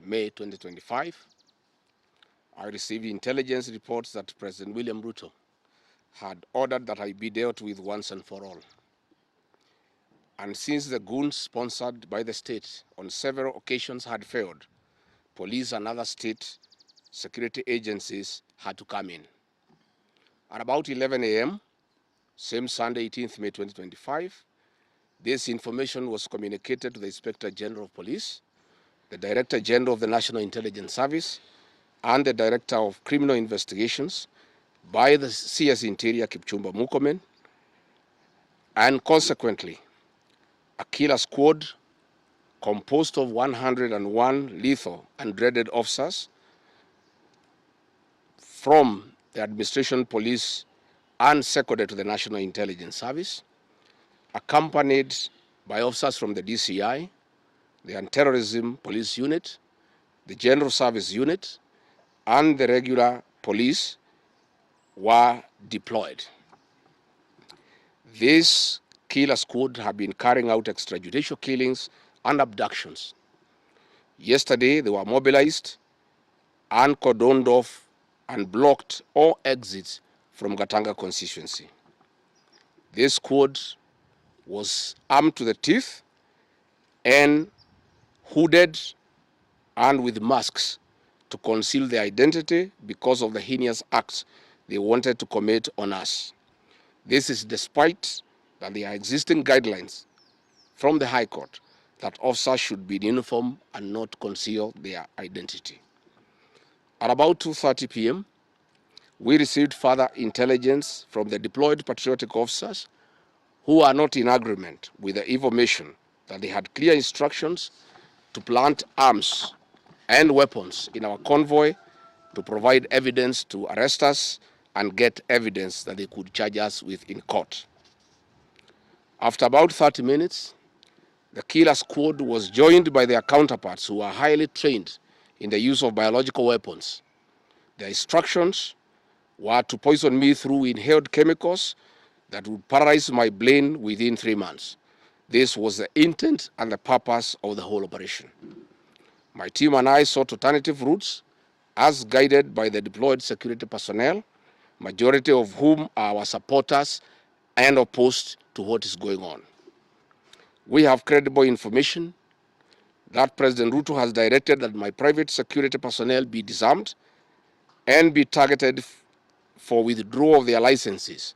May 2025, I received intelligence reports that President William Ruto had ordered that I be dealt with once and for all. And since the goons sponsored by the state on several occasions had failed, police and other state security agencies had to come in. At about 11 a.m., same Sunday, 18th May 2025, this information was communicated to the Inspector General of Police, the Director General of the National Intelligence Service, and the Director of Criminal Investigations by the CS Interior Kipchumba Murkomen, and consequently, a killer squad composed of 101 lethal and dreaded officers from the administration police and seconded to the National Intelligence Service, accompanied by officers from the DCI, the Anti-Terrorism Police Unit, the General Service Unit, and the regular police were deployed. This killer squad have been carrying out extrajudicial killings and abductions. Yesterday, they were mobilized and cordoned off and blocked all exits from Gatanga constituency. This squad was armed to the teeth and hooded and with masks to conceal their identity because of the heinous acts they wanted to commit on us. This is despite that there are existing guidelines from the High Court that officers should be in uniform and not conceal their identity. At about 2:30 p.m., we received further intelligence from the deployed patriotic officers who are not in agreement with the information that they had clear instructions to plant arms and weapons in our convoy to provide evidence to arrest us and get evidence that they could charge us with in court. After about 30 minutes, the killer squad was joined by their counterparts who are highly trained in the use of biological weapons. Their instructions were to poison me through inhaled chemicals that would paralyze my brain within 3 months. This was the intent and the purpose of the whole operation. My team and I sought alternative routes as guided by the deployed security personnel, majority of whom are our supporters and opposed to what is going on. We have credible information that President Ruto has directed that my private security personnel be disarmed and be targeted for withdrawal of their licenses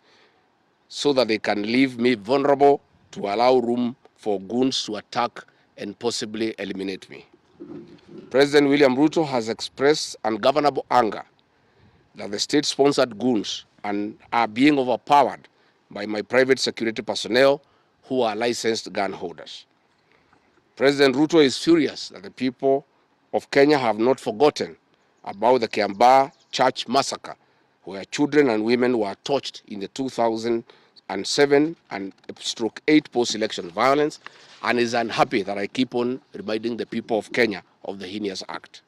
so that they can leave me vulnerable to allow room for goons to attack and possibly eliminate me. President William Ruto has expressed ungovernable anger that the state-sponsored goons are being overpowered by my private security personnel who are licensed gun holders. President Ruto is furious that the people of Kenya have not forgotten about the Kiambaa church massacre, where children and women were tortured in the 2007 and /8 post-election violence, and is unhappy that I keep on reminding the people of Kenya of the heinous act.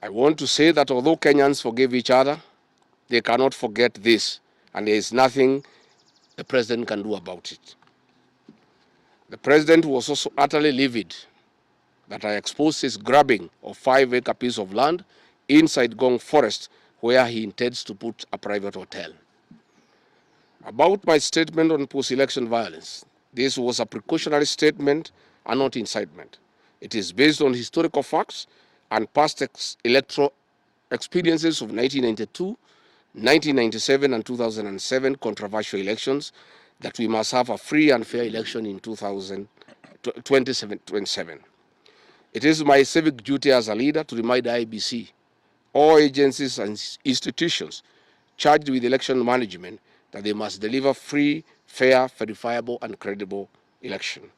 I want to say that although Kenyans forgive each other, they cannot forget this, and there is nothing the president can do about it. The president was also utterly livid that I exposed his grabbing of 5-acre piece of land inside Gong Forest, where he intends to put a private hotel. About my statement on post-election violence, this was a precautionary statement and not incitement. It is based on historical facts and past electoral experiences of 1992, 1997, and 2007 controversial elections, that we must have a free and fair election in 2027. It is my civic duty as a leader to remind IEBC, all agencies and institutions charged with election management, that they must deliver free, fair, verifiable, and credible election.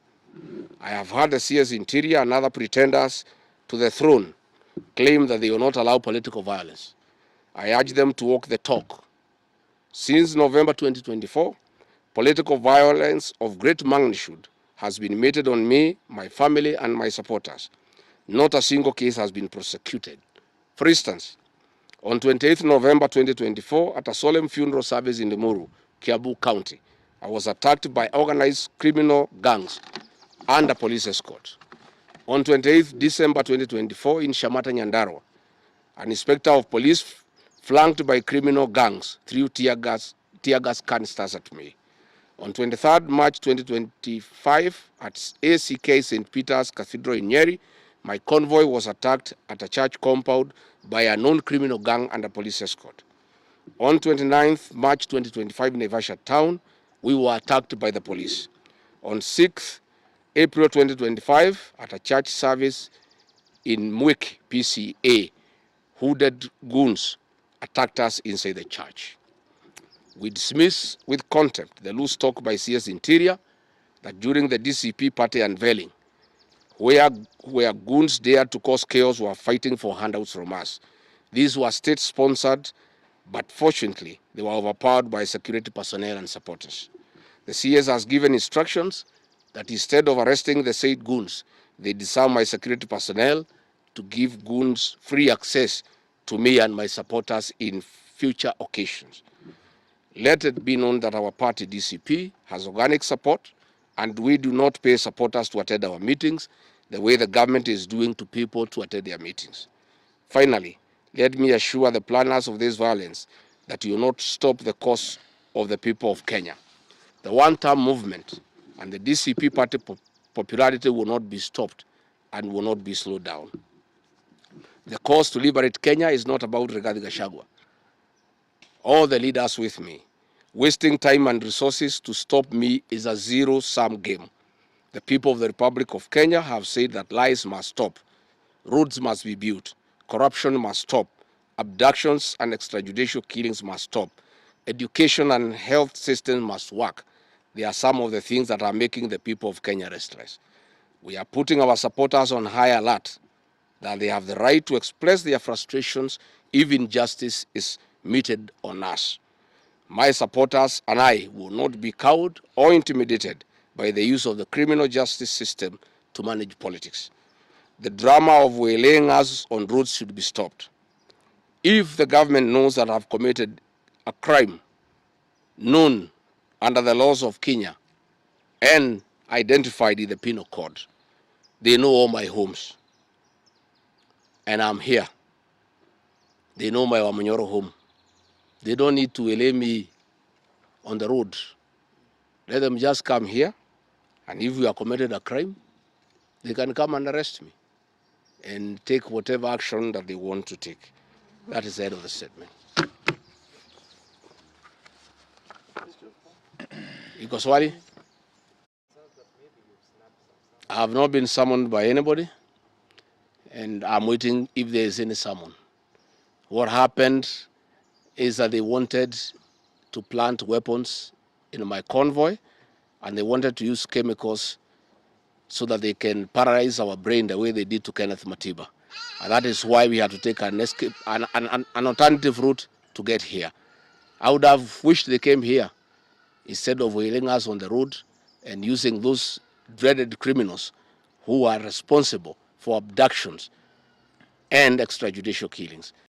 I have heard the CS Interior and other pretenders to the throne claim that they will not allow political violence. I urge them to walk the talk. Since November 2024, political violence of great magnitude has been meted on me, my family, and my supporters. Not a single case has been prosecuted. For instance, on 28th November 2024, at a solemn funeral service in Limuru, Kiambu County, I was attacked by organized criminal gangs and a police escort. On 28th December 2024 in Shamata, Nyandarua, an inspector of police flanked by criminal gangs threw tear gas canisters at me. On 23rd March 2025 at ACK St. Peter's Cathedral in Nyeri, my convoy was attacked at a church compound by a known criminal gang under police escort. On 29th March 2025 in Naivasha town, we were attacked by the police. On 6th April 2025 at a church service in Mwik, PCA, hooded goons attacked us inside the church. We dismiss with contempt the loose talk by CS Interior that during the DCP party unveiling, where goons dared to cause chaos were fighting for handouts from us. These were state-sponsored, but fortunately, they were overpowered by security personnel and supporters. The CS has given instructions that instead of arresting the said goons, they disarm my security personnel to give goons free access to me and my supporters in future occasions. Let it be known that our party, DCP, has organic support, and we do not pay supporters to attend our meetings the way the government is doing to people to attend their meetings. Finally, let me assure the planners of this violence that you will not stop the cause of the people of Kenya. The one-term movement and the DCP party popularity will not be stopped and will not be slowed down. The cause to liberate Kenya is not about Rigathi Gachagua. All the leaders with me. Wasting time and resources to stop me is a zero-sum game. The people of the Republic of Kenya have said that lies must stop, roads must be built, corruption must stop, abductions and extrajudicial killings must stop, education and health systems must work. They are some of the things that are making the people of Kenya restless. We are putting our supporters on high alert that they have the right to express their frustrations if injustice is meted on us. My supporters and I will not be cowed or intimidated by the use of the criminal justice system to manage politics. The drama of waylaying us on roads should be stopped. If the government knows that I've committed a crime known under the laws of Kenya and identified in the penal code, they know all my homes. And I'm here. They know my Wamanyoro home. They don't need to waylay me on the road. Let them just come here, and if we have committed a crime, they can come and arrest me and take whatever action that they want to take. That is the end of the statement. Iko swali? I have not been summoned by anybody, and I'm waiting if there is any summon. What happened is that they wanted to plant weapons in my convoy, and they wanted to use chemicals so that they can paralyze our brain the way they did to Kenneth Matiba. And that is why we had to take an alternative route to get here. I would have wished they came here instead of wailing us on the road and using those dreaded criminals who are responsible for abductions and extrajudicial killings.